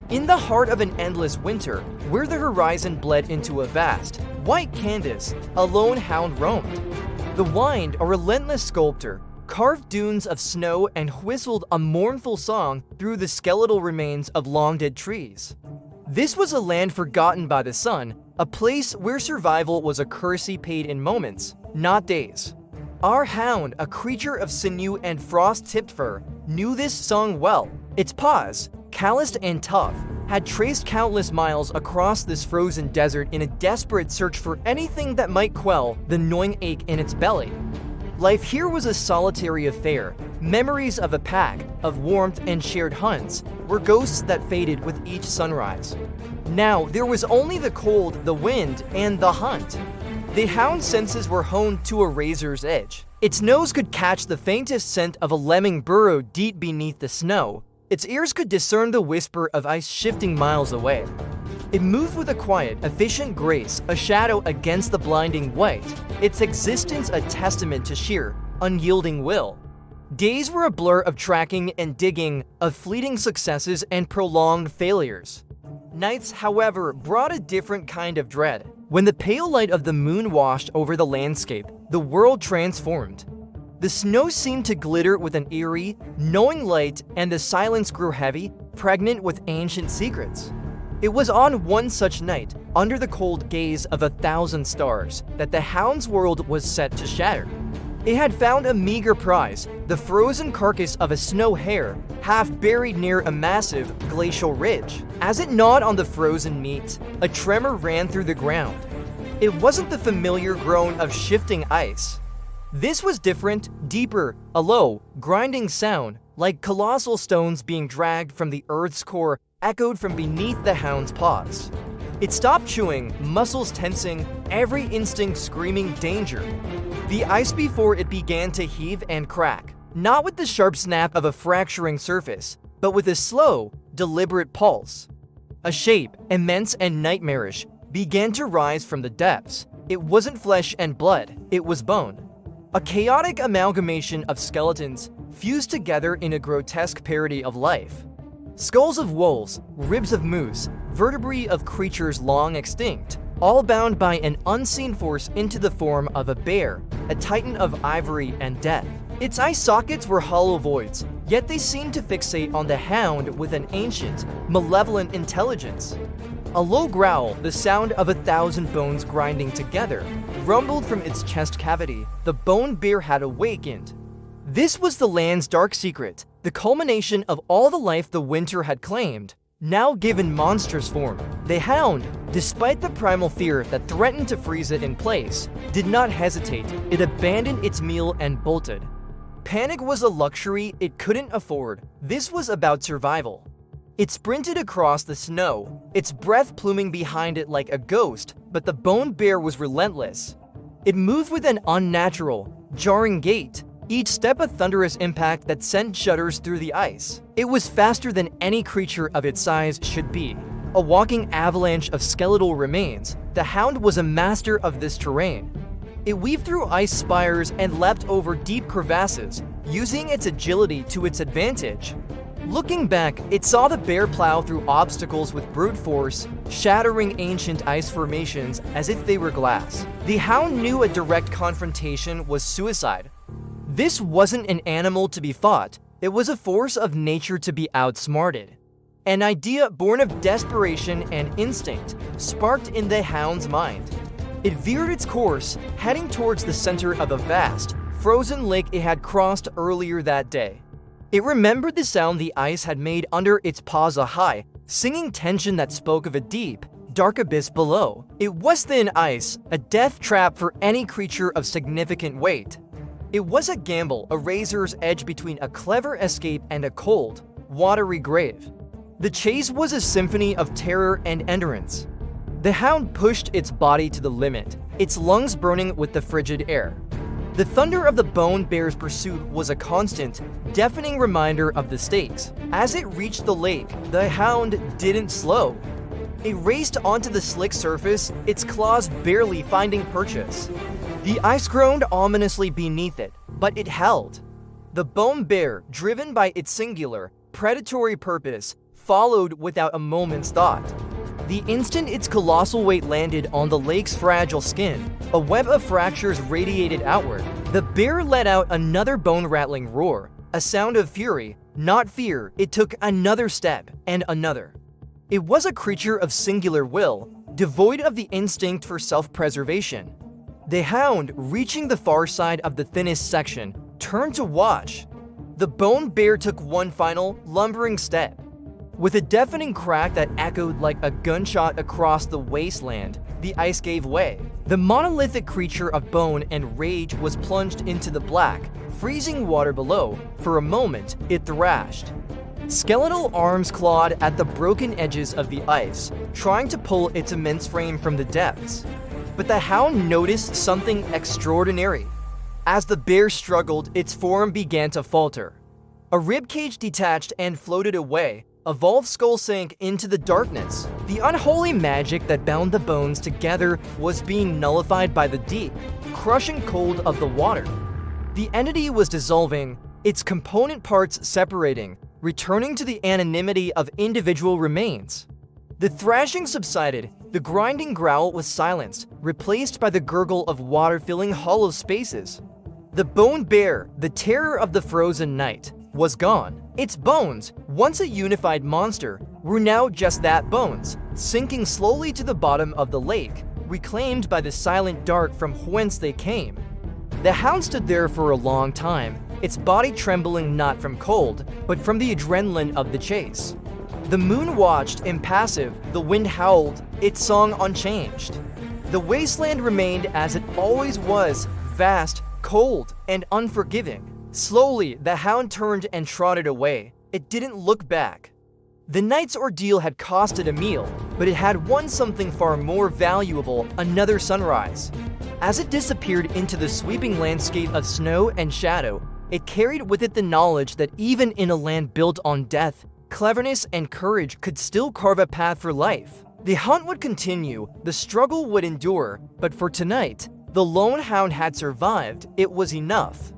In the heart of an endless winter, where the horizon bled into a vast, white canvas, a lone hound roamed. The wind, a relentless sculptor, carved dunes of snow and whistled a mournful song through the skeletal remains of long-dead trees. This was a land forgotten by the sun, a place where survival was a currency paid in moments, not days. Our hound, a creature of sinew and frost-tipped fur, knew this song well. Its paws, calloused and tough, had traced countless miles across this frozen desert in a desperate search for anything that might quell the gnawing ache in its belly. Life here was a solitary affair. Memories of a pack, of warmth and shared hunts, were ghosts that faded with each sunrise. Now, there was only the cold, the wind, and the hunt. The hound's senses were honed to a razor's edge. Its nose could catch the faintest scent of a lemming burrowed deep beneath the snow. Its ears could discern the whisper of ice shifting miles away. It moved with a quiet, efficient grace, a shadow against the blinding white, its existence a testament to sheer, unyielding will. Days were a blur of tracking and digging, of fleeting successes and prolonged failures. Nights, however, brought a different kind of dread. When the pale light of the moon washed over the landscape, the world transformed. The snow seemed to glitter with an eerie, knowing light, and the silence grew heavy, pregnant with ancient secrets. It was on one such night, under the cold gaze of 1,000 stars, that the hound's world was set to shatter. It had found a meager prize, the frozen carcass of a snow hare, half buried near a massive glacial ridge. As it gnawed on the frozen meat, a tremor ran through the ground. It wasn't the familiar groan of shifting ice. This was different, deeper, a low, grinding sound, like colossal stones being dragged from the earth's core, echoed from beneath the hound's paws. It stopped chewing, muscles tensing, every instinct screaming danger. The ice before it began to heave and crack, not with the sharp snap of a fracturing surface, but with a slow, deliberate pulse. A shape, immense and nightmarish, began to rise from the depths. It wasn't flesh and blood, it was bone. A chaotic amalgamation of skeletons fused together in a grotesque parody of life. Skulls of wolves, ribs of moose, vertebrae of creatures long extinct, all bound by an unseen force into the form of a bear, a titan of ivory and death. Its eye sockets were hollow voids, yet they seemed to fixate on the hound with an ancient, malevolent intelligence. A low growl, the sound of 1,000 bones grinding together, rumbled from its chest cavity. The bone bear had awakened. This was the land's dark secret, the culmination of all the life the winter had claimed, now given monstrous form. The hound, despite the primal fear that threatened to freeze it in place, did not hesitate. It abandoned its meal and bolted. Panic was a luxury it couldn't afford. This was about survival. It sprinted across the snow, its breath pluming behind it like a ghost, but the bone bear was relentless. It moved with an unnatural, jarring gait, each step a thunderous impact that sent shudders through the ice. It was faster than any creature of its size should be. A walking avalanche of skeletal remains, the hound was a master of this terrain. It weaved through ice spires and leapt over deep crevasses, using its agility to its advantage. Looking back, it saw the bear plow through obstacles with brute force, shattering ancient ice formations as if they were glass. The hound knew a direct confrontation was suicide. This wasn't an animal to be fought, it was a force of nature to be outsmarted. An idea born of desperation and instinct sparked in the hound's mind. It veered its course, heading towards the center of a vast, frozen lake it had crossed earlier that day. It remembered the sound the ice had made under its paws high, singing tension that spoke of a deep, dark abyss below. It was thin ice, a death trap for any creature of significant weight. It was a gamble, a razor's edge between a clever escape and a cold, watery grave. The chase was a symphony of terror and endurance. The hound pushed its body to the limit, its lungs burning with the frigid air. The thunder of the bone bear's pursuit was a constant, deafening reminder of the stakes. As it reached the lake, the hound didn't slow. It raced onto the slick surface, its claws barely finding purchase. The ice groaned ominously beneath it, but it held. The bone bear, driven by its singular, predatory purpose, followed without a moment's thought. The instant its colossal weight landed on the lake's fragile skin, a web of fractures radiated outward. The bear let out another bone-rattling roar, a sound of fury, not fear. It took another step, and another. It was a creature of singular will, devoid of the instinct for self-preservation. The hound, reaching the far side of the thinnest section, turned to watch. The bone bear took one final, lumbering step. With a deafening crack that echoed like a gunshot across the wasteland, the ice gave way. The monolithic creature of bone and rage was plunged into the black, freezing water below. For a moment, it thrashed. Skeletal arms clawed at the broken edges of the ice, trying to pull its immense frame from the depths. But the hound noticed something extraordinary. As the bear struggled, its form began to falter. A ribcage detached and floated away. A valve skull sank into the darkness. The unholy magic that bound the bones together was being nullified by the deep, crushing cold of the water. The entity was dissolving, its component parts separating, returning to the anonymity of individual remains. The thrashing subsided, the grinding growl was silenced, replaced by the gurgle of water filling hollow spaces. The bone bear, the terror of the frozen night, was gone. Its bones, once a unified monster, were now just that, bones, sinking slowly to the bottom of the lake, reclaimed by the silent dark from whence they came. The hound stood there for a long time, its body trembling not from cold, but from the adrenaline of the chase. The moon watched, impassive, the wind howled, its song unchanged. The wasteland remained as it always was, vast, cold, and unforgiving. Slowly, the hound turned and trotted away. It didn't look back. The night's ordeal had cost it a meal, but it had won something far more valuable, another sunrise. As it disappeared into the sweeping landscape of snow and shadow, it carried with it the knowledge that even in a land built on death, cleverness and courage could still carve a path for life. The hunt would continue, the struggle would endure, but for tonight, the lone hound had survived. It was enough.